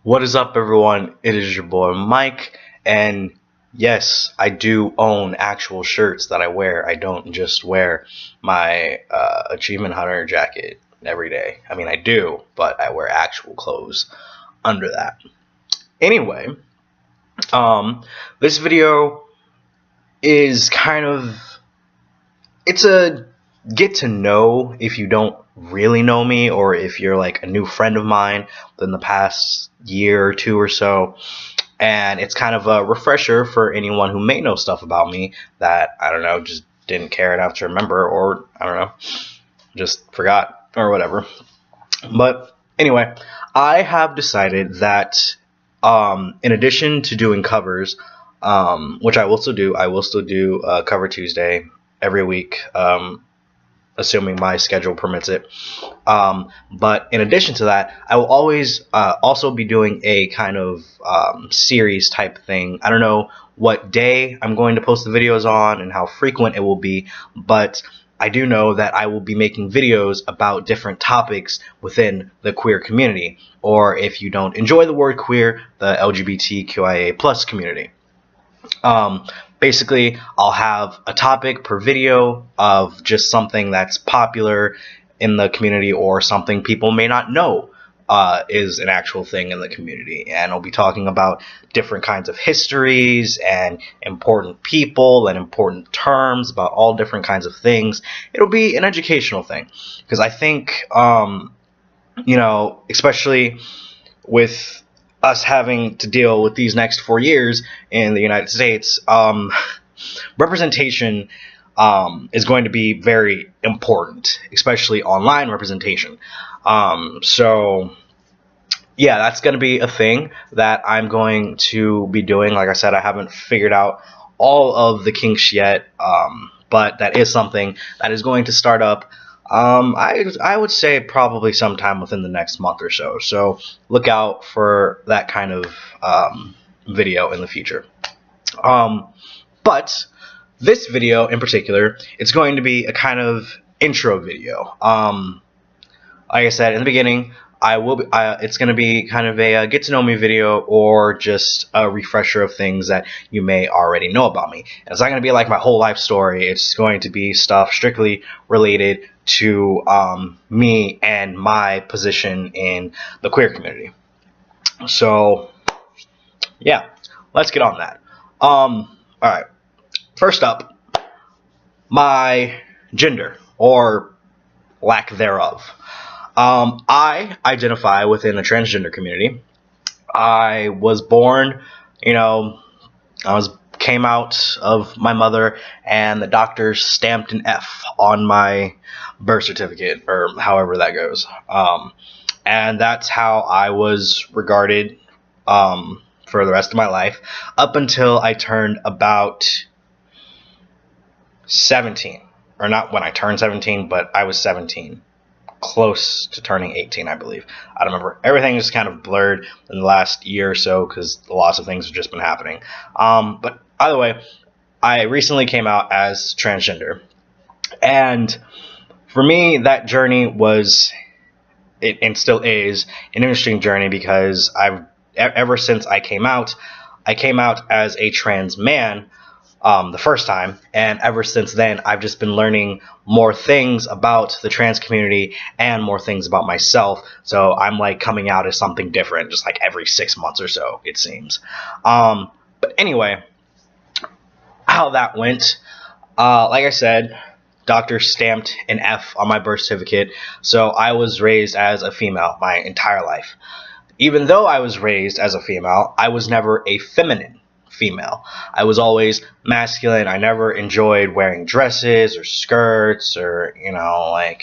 What is up, everyone? It is your boy Mike, and yes, I do own actual shirts that I wear. I don't just wear my Achievement Hunter jacket every day. I mean, I do, but I wear actual clothes under that. Anyway, this video is it's a get to know if you don't really know me, or if you're like a new friend of mine within the past year or two or so. And it's kind of a refresher for anyone who may know stuff about me that, I don't know, just didn't care enough to remember, or I don't know, just forgot or whatever. But anyway, I have decided that in addition to doing covers, which I will still do, Cover Tuesday every week, assuming my schedule permits it. But in addition to that, I will always also be doing a kind of series type thing. I don't know what day I'm going to post the videos on and how frequent it will be, but I do know that I will be making videos about different topics within the queer community, or if you don't enjoy the word queer, the LGBTQIA plus community. Basically, I'll have a topic per video of just something that's popular in the community, or something people may not know is an actual thing in the community. And I'll be talking about different kinds of histories and important people and important terms about all different kinds of things. It'll be an educational thing, because I think, especially with us having to deal with these next 4 years in the United States, representation is going to be very important, especially online representation. So yeah, that's going to be a thing that I'm going to be doing. Like I said, I haven't figured out all of the kinks yet, but that is something that is going to start up. I would say probably sometime within the next month or so. So look out for that kind of video in the future. But this video in particular, it's going to be a kind of intro video. Like I said in the beginning, it's going to be kind of a get to know me video, or just a refresher of things that you may already know about me. And it's not going to be like my whole life story. It's going to be stuff strictly related to me and my position in the queer community. So yeah, let's get on that. Alright, first up, my gender, or lack thereof. I identify within the transgender community. I was born, came out of my mother, and the doctor stamped an F on my birth certificate, or however that goes. And that's how I was regarded for the rest of my life, up until I turned about 17. Or not when I turned 17, but I was 17. Close to turning 18, I believe. I don't remember. Everything is kind of blurred in the last year or so, because lots of things have just been happening. But either way, I recently came out as transgender. And for me, that journey was, and still is, an interesting journey, because ever since I came out as a trans man the first time, and ever since then I've just been learning more things about the trans community and more things about myself. So I'm like coming out as something different just like every 6 months or so, it seems. But anyway, how that went, like I said, doctor stamped an F on my birth certificate, so I was raised as a female my entire life. Even though I was raised as a female, I was never a feminine female. I was always masculine. I never enjoyed wearing dresses or skirts, or, I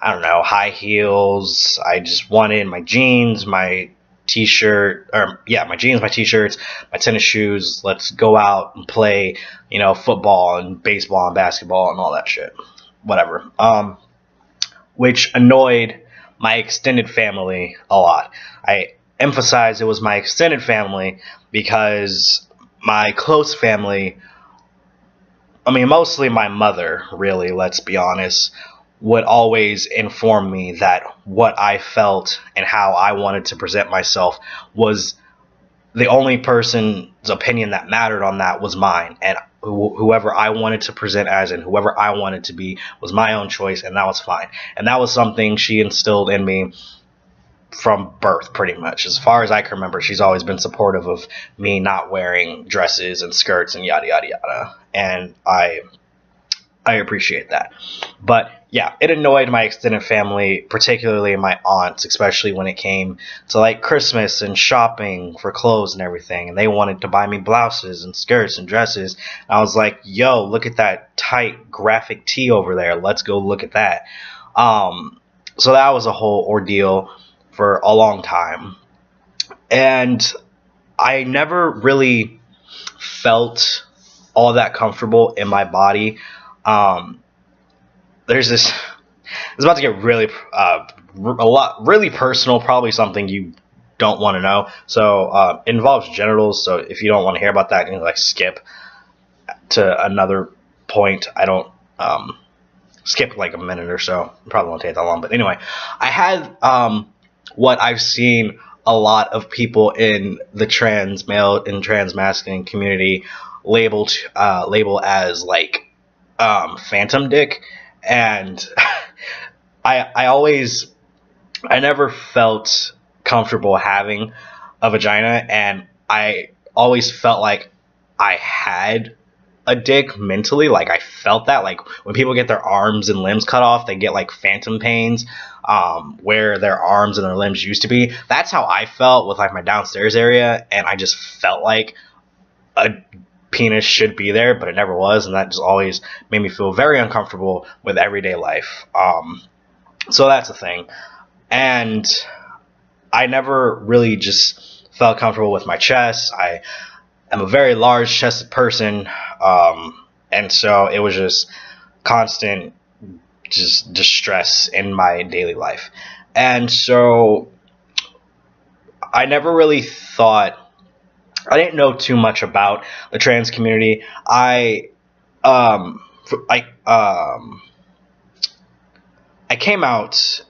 don't know, high heels. I just wanted my jeans, my t-shirt, my jeans, my t-shirts, my tennis shoes. Let's go out and play, football and baseball and basketball and all that shit. Whatever. Which annoyed my extended family a lot. I emphasize it was my extended family, because my close family, mostly my mother, really, let's be honest, would always inform me that what I felt and how I wanted to present myself was the only person's opinion that mattered on that was mine, and whoever I wanted to present as and whoever I wanted to be was my own choice, and that was fine. And that was something she instilled in me from birth, pretty much. As far as I can remember, she's always been supportive of me not wearing dresses and skirts and yada yada yada, and I appreciate that. But yeah, it annoyed my extended family, particularly my aunts, especially when it came to like Christmas and shopping for clothes and everything. And they wanted to buy me blouses and skirts and dresses. And I was like, yo, look at that tight graphic tee over there. Let's go look at that. So that was a whole ordeal for a long time. And I never really felt all that comfortable in my body. There's this. It's about to get really really personal. Probably something you don't want to know. So it involves genitals. So if you don't want to hear about that, you can like skip to another point. I don't skip like a minute or so. Probably won't take that long. But anyway, I had what I've seen a lot of people in the trans male and trans masculine community label as like phantom dick, and I never felt comfortable having a vagina, and I always felt like I had a dick mentally. Like I felt that, like when people get their arms and limbs cut off, they get like phantom pains where their arms and their limbs used to be. That's how I felt with like my downstairs area, and I just felt like a penis should be there, but it never was, and that just always made me feel very uncomfortable with everyday life. So that's a thing. And I never really just felt comfortable with my chest. I am a very large chested person, and so it was just constant just distress in my daily life. And so I never really thought, I didn't know too much about the trans community. I came out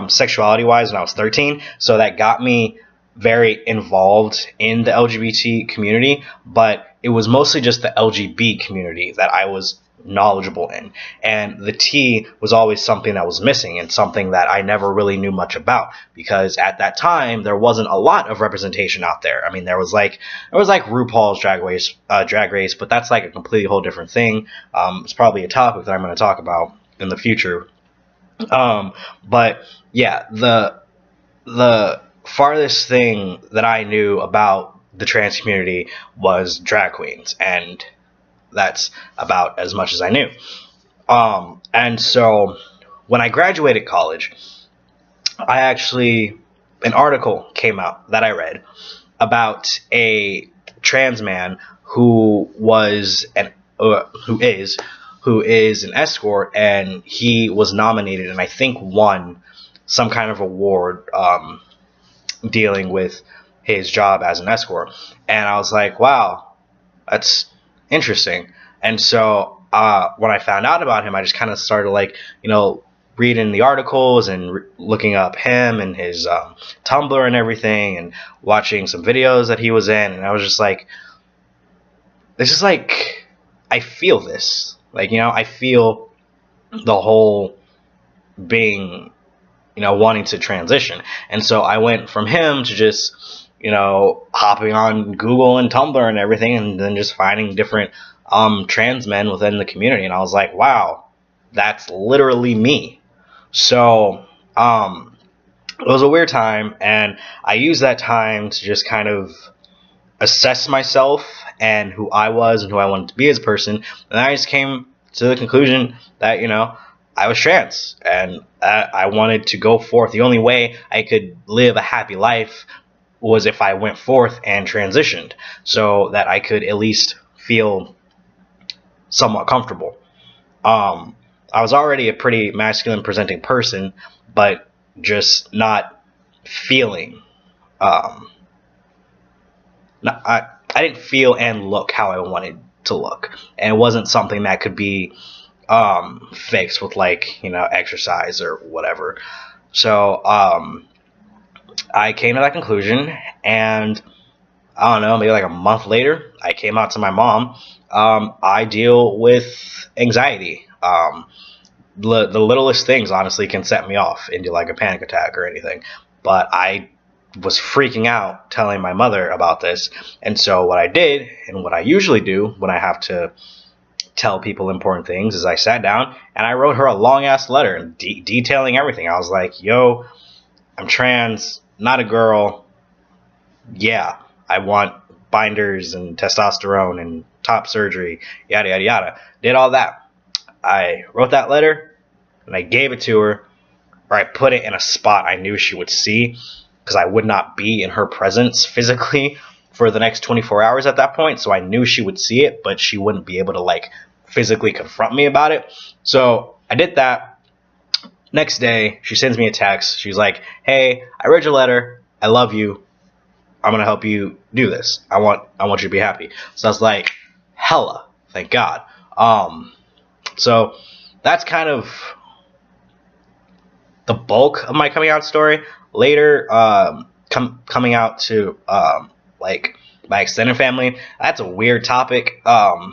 sexuality wise when I was 13, so that got me very involved in the LGBT community, but it was mostly just the LGB community that I was knowledgeable in, and the T was always something that was missing and something that I never really knew much about, because at that time there wasn't a lot of representation out there. I mean, there was like RuPaul's Drag Race, but that's like a completely whole different thing. It's probably a topic that I'm going to talk about in the future. But yeah, the farthest thing that I knew about the trans community was drag queens, and that's about as much as I knew. And so when I graduated college, an article came out that I read about a trans man who is an escort, and he was nominated and I think won some kind of award dealing with his job as an escort. And I was like, wow, that's interesting. And so when I found out about him, I just kind of started like, reading the articles and looking up him and his Tumblr and everything, and watching some videos that he was in. And I was just like, this is like, I feel this. Like, I feel the whole being, wanting to transition. And so I went from him to just, hopping on Google and Tumblr and everything, and then just finding different trans men within the community. And I was like, wow, that's literally me. So it was a weird time, and I used that time to just kind of assess myself and who I was and who I wanted to be as a person. And I just came to the conclusion that, I was trans, and I wanted to go forth. The only way I could live a happy life was if I went forth and transitioned, so that I could at least feel somewhat comfortable. I was already a pretty masculine presenting person, but just not feeling, I didn't feel and look how I wanted to look, and it wasn't something that could be fix with, like, exercise or whatever. So I came to that conclusion, and I don't know, maybe like a month later, I came out to my mom. I deal with anxiety. The littlest things, honestly, can set me off into like a panic attack or anything. But I was freaking out telling my mother about this. And so what I did, and what I usually do when I have to tell people important things, is I sat down and I wrote her a long ass letter detailing everything. I was like, yo, I'm trans, not a girl. Yeah, I want binders and testosterone and top surgery, yada, yada, yada. Did all that. I wrote that letter and I gave it to her, or I put it in a spot I knew she would see, because I would not be in her presence physically for the next 24 hours at that point. So I knew she would see it, but she wouldn't be able to like physically confront me about it. So I did that. Next day, she sends me a text. She's like, hey, I read your letter. I love you. I'm going to help you do this. I want you to be happy. So I was like, hella, thank God. So that's kind of the bulk of my coming out story. Later, coming out to like my extended family, that's a weird topic. I've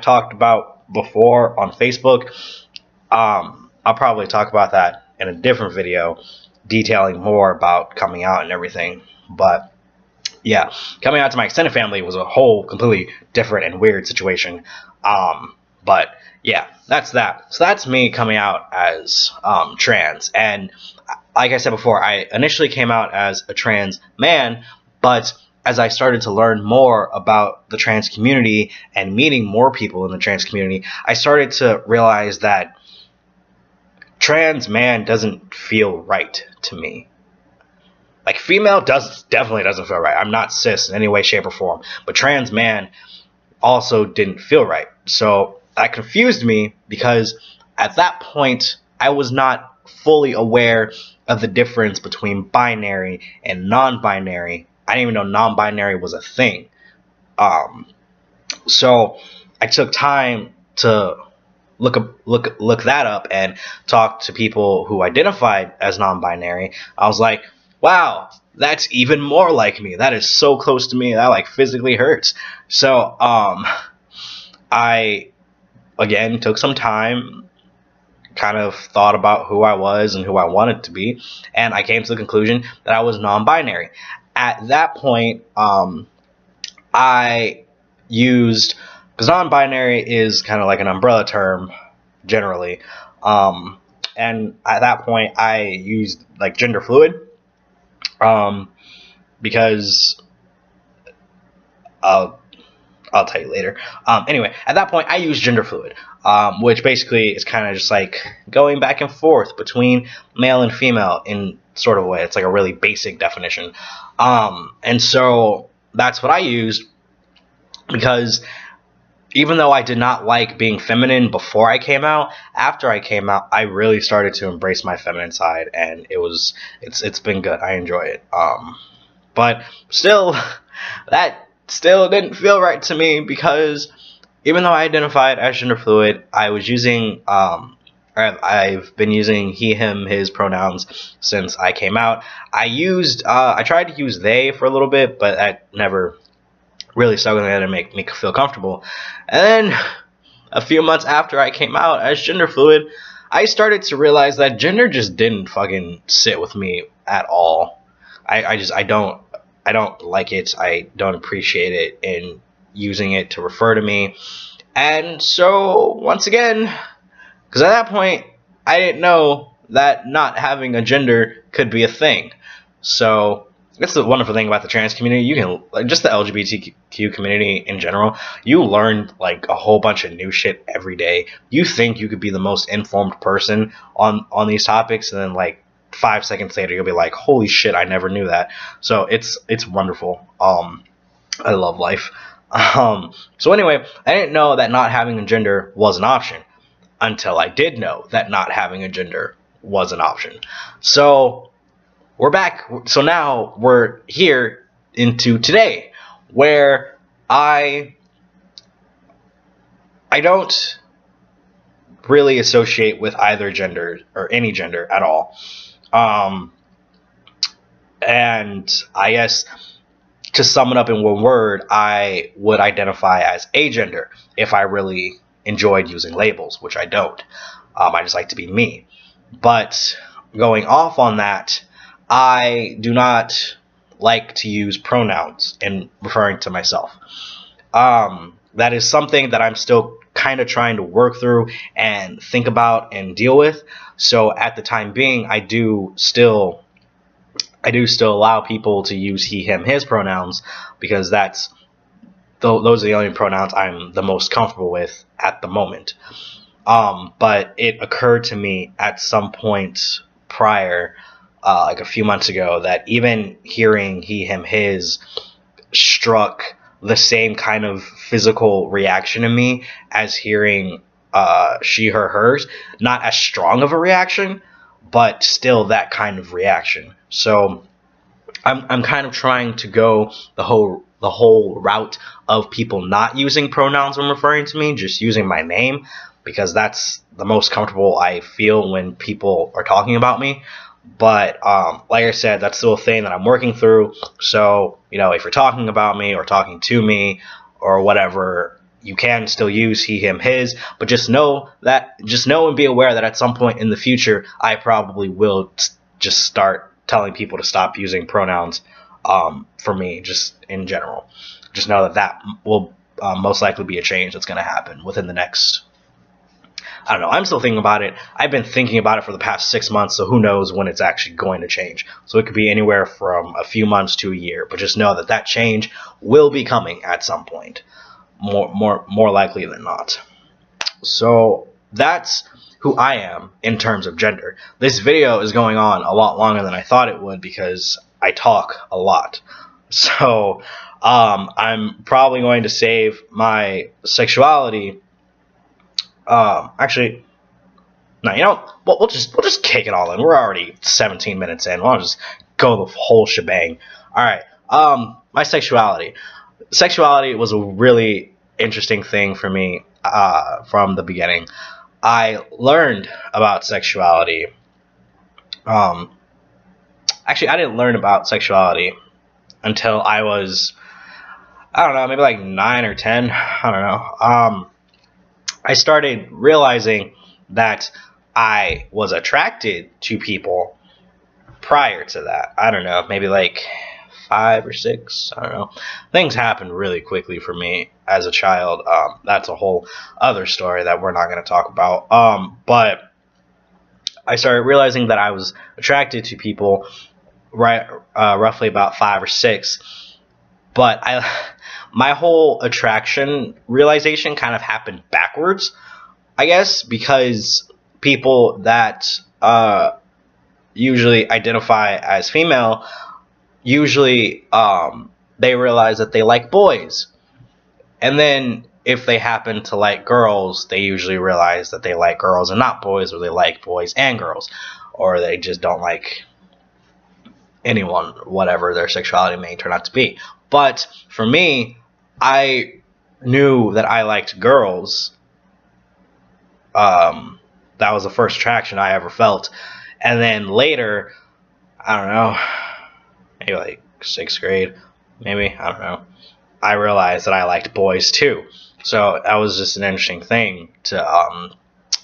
talked about before on Facebook. I'll probably talk about that in a different video, detailing more about coming out and everything. But yeah, coming out to my extended family was a whole completely different and weird situation. But yeah, that's that. So that's me coming out as trans. And like I said before, I initially came out as a trans man, but as I started to learn more about the trans community and meeting more people in the trans community, I started to realize that trans man doesn't feel right to me. Like, female definitely doesn't feel right. I'm not cis in any way, shape, or form. But trans man also didn't feel right. So that confused me, because at that point, I was not fully aware of the difference between binary and non-binary. I didn't even know non-binary was a thing. So I took time to look that up and talk to people who identified as non-binary. I was like, wow, that's even more like me. That is so close to me. That like physically hurts. So I again took some time, kind of thought about who I was and who I wanted to be, and I came to the conclusion that I was non-binary. At that point, I used, because non-binary is kind of like an umbrella term generally, and at that point I used like gender fluid, because I'll tell you later. Anyway, at that point I used gender fluid, which basically is kind of just like going back and forth between male and female in sort of a way. It's like a really basic definition, and so that's what I used, because even though I did not like being feminine before I came out, after I came out, I really started to embrace my feminine side, and it's been good. I enjoy it. But still, that still didn't feel right to me, because even though I identified as gender fluid, I was using I've been using he, him, his pronouns since I came out. I tried to use they for a little bit, but that never really stuck with me to make me feel comfortable. And then a few months after I came out as gender fluid, I started to realize that gender just didn't fucking sit with me at all. I don't like it. I don't appreciate it in using it to refer to me. And so once again, because at that point I didn't know that not having a gender could be a thing. So that's the wonderful thing about the trans community. You can, like, just the LGBTQ community in general, you learn like a whole bunch of new shit every day. You think you could be the most informed person on these topics, and then like 5 seconds later you'll be like, holy shit, I never knew that. So it's wonderful. I love life. So anyway, I didn't know that not having a gender was an option until I did know that not having a gender was an option. So we're back. So now we're here into today, where I don't really associate with either gender or any gender at all. Um, and I guess to sum it up in one word, I would identify as agender if I really enjoyed using labels, which I don't. I just like to be me. But going off on that, I do not like to use pronouns in referring to myself. That is something that I'm still kind of trying to work through and think about and deal with. So at the time being, I do still allow people to use he, him, his pronouns because those are the only pronouns I'm the most comfortable with at the moment. But it occurred to me at some point prior, like a few months ago, that even hearing he, him, his struck the same kind of physical reaction in me as hearing she, her, hers. Not as strong of a reaction, but still that kind of reaction. So I'm kind of trying to go the whole route of people not using pronouns when referring to me, just using my name, because that's the most comfortable I feel when people are talking about me. But like I said, that's still a thing that I'm working through. So, you know, if you're talking about me or talking to me or whatever, you can still use he, him, his. But just know and be aware that at some point in the future, I probably will just start telling people to stop using pronouns for me, just in general. Just know that will most likely be a change that's going to happen within the next, I don't know. I'm still thinking about it. I've been thinking about it for the past 6 months, so who knows when it's actually going to change. So it could be anywhere from a few months to a year. But just know that change will be coming at some point, more likely than not. So that's who I am in terms of gender. This video is going on a lot longer than I thought it would because I talk a lot. So I'm probably going to save my sexuality. Actually, no, you know, we'll just kick it all in. We're already 17 minutes in. We'll just go the whole shebang. All right. My sexuality. Sexuality was a really interesting thing for me from the beginning. I learned about sexuality. Actually, I didn't learn about sexuality until I was, I don't know, maybe like 9 or 10. I don't know. I started realizing that I was attracted to people prior to that. I don't know, maybe like 5 or 6. I don't know. Things happened really quickly for me as a child. That's a whole other story that we're not going to talk about. But I started realizing that I was attracted to people roughly about 5 or 6. But my whole attraction realization kind of happened backwards, I guess, because people that usually identify as female, usually they realize that they like boys. And then if they happen to like girls, they usually realize that they like girls and not boys, or they like boys and girls, or they just don't like anyone, whatever their sexuality may turn out to be. But for me, I knew that I liked girls. That was the first attraction I ever felt. And then later, I don't know, maybe like 6th grade, maybe, I don't know, I realized that I liked boys too. So that was just an interesting thing to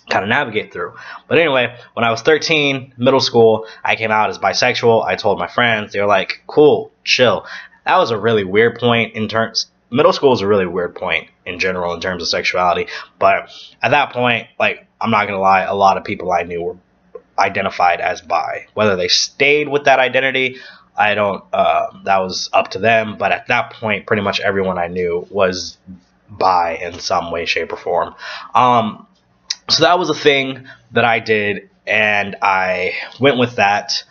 kind of navigate through. But anyway, when I was 13, middle school, I came out as bisexual. I told my friends. They were like, cool, chill. That was a really weird point in terms. Middle school is a really weird point in general in terms of sexuality. But at that point, like, I'm not gonna lie, a lot of people I knew were identified as bi. Whether they stayed with that identity, I don't. That was up to them. But at that point, pretty much everyone I knew was bi in some way, shape, or form. So that was a thing that I did, and I went with that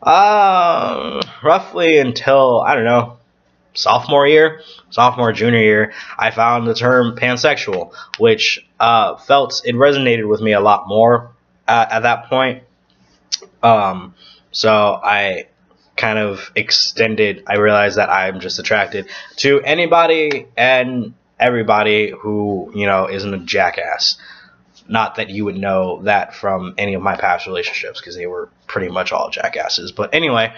roughly until, I don't know, sophomore, junior year. I found the term pansexual, which it resonated with me a lot more at that point. So I kind of I realized that I'm just attracted to anybody and everybody who, you know, isn't a jackass. Not that you would know that from any of my past relationships, because they were pretty much all jackasses. But anyway,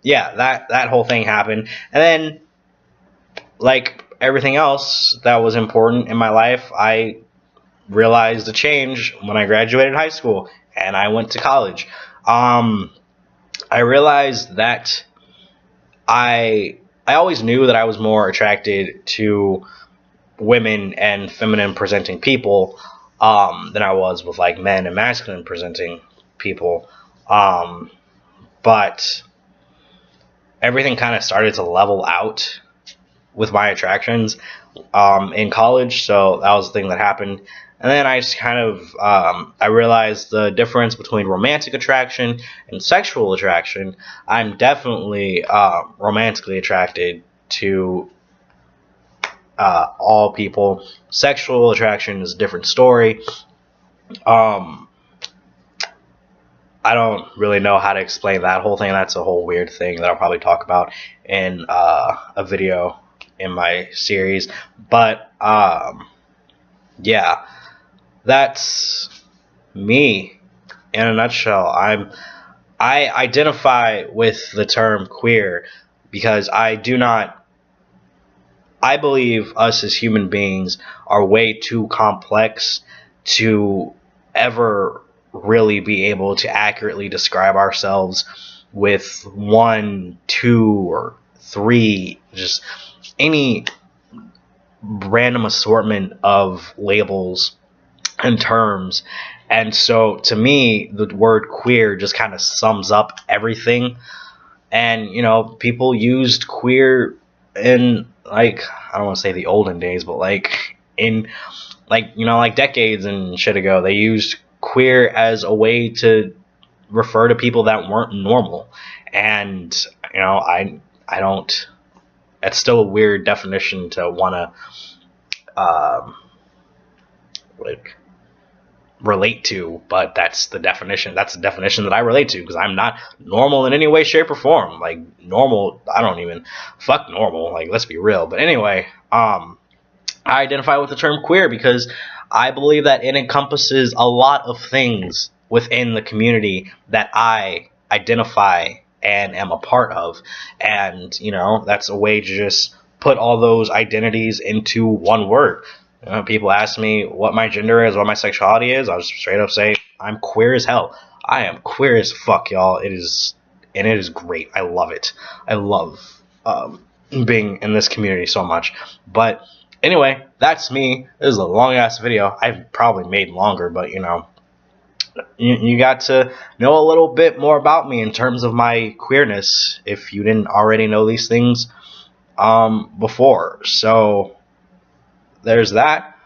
yeah, that whole thing happened, and then, like everything else that was important in my life, I realized a change when I graduated high school and I went to college. I realized that I always knew that I was more attracted to women and feminine presenting people than I was with like men and masculine presenting people. But everything kind of started to level out with my attractions in college. So that was the thing that happened. And then I just kind of I realized the difference between romantic attraction and sexual attraction. I'm definitely romantically attracted to all people. Sexual attraction is a different story. I don't really know how to explain that whole thing. That's a whole weird thing that I'll probably talk about in a video in my series. But yeah, that's me in a nutshell. I identify with the term queer because I believe us as human beings are way too complex to ever really be able to accurately describe ourselves with one, two, or three, just any random assortment of labels and terms. And so to me, the word queer just kind of sums up everything. And, people used queer in, like, I don't want to say the olden days, but like in, like, like decades and shit ago, they used queer as a way to refer to people that weren't normal. And, I don't, it's still a weird definition to want to, like, relate to, but that's the definition that I relate to, because I'm not normal in any way, shape, or form. Like, normal, I don't even fuck normal, like, let's be real. But anyway, I identify with the term queer because I believe that it encompasses a lot of things within the community that I identify and am a part of. And that's a way to just put all those identities into one word. People ask me what my gender is, what my sexuality is. I'll just straight up say I'm queer as hell. I am queer as fuck, y'all. It is great. I love it. I love being in this community so much. But anyway, that's me. This is a long ass video. I've probably made longer, but you got to know a little bit more about me in terms of my queerness if you didn't already know these things before. So there's that,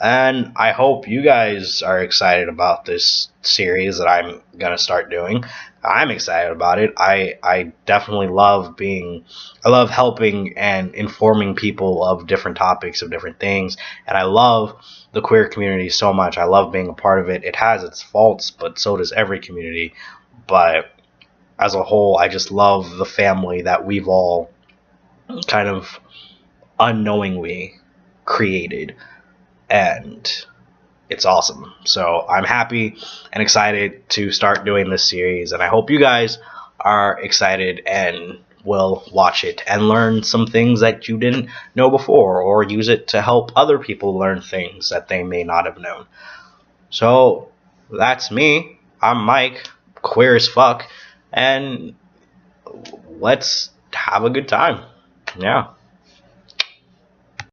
and I hope you guys are excited about this series that I'm gonna start doing. I'm excited about it. I definitely love helping and informing people of different topics, of different things, and I love the queer community so much. I love being a part of it. It has its faults, but so does every community. But as a whole, I just love the family that we've all kind of unknowingly created, and it's awesome. So I'm happy and excited to start doing this series, and I hope you guys are excited and will watch it and learn some things that you didn't know before, or use it to help other people learn things that they may not have known. So that's me. I'm Mike, queer as fuck, and let's have a good time. Yeah.